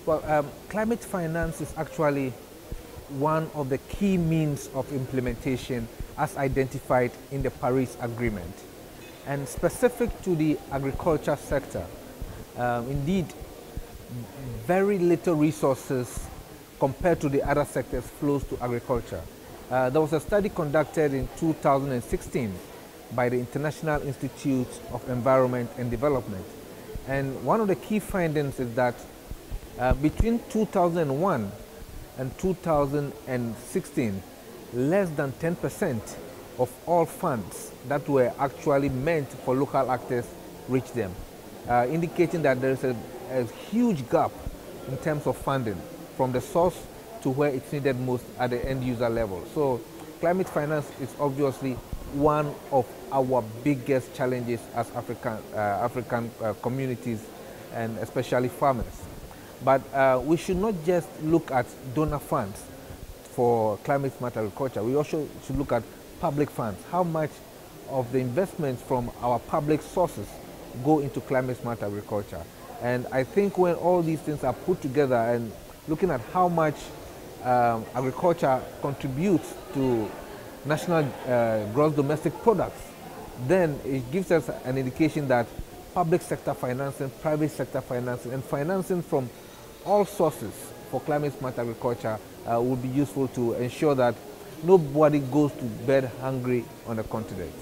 Well, climate finance is actually one of the key means of implementation as identified in the Paris Agreement. And specific to the agriculture sector, indeed, very little resources compared to the other sectors flows to agriculture. There was a study conducted in 2016 by the International Institute of Environment and Development. And one of the key findings is that between 2001 and 2016, less than 10% of all funds that were actually meant for local actors reached them, indicating that there is a huge gap in terms of funding from the source to where it's needed most at the end user level. So climate finance is obviously one of our biggest challenges as African communities and especially farmers. But we should not just look at donor funds for climate smart agriculture. We also should look at public funds. How much of the investments from our public sources go into climate smart agriculture? And I think when all these things are put together and looking at how much agriculture contributes to national gross domestic products, then it gives us an indication that public sector financing, private sector financing, and financing from all sources for climate smart agriculture will be useful to ensure that nobody goes to bed hungry on the continent.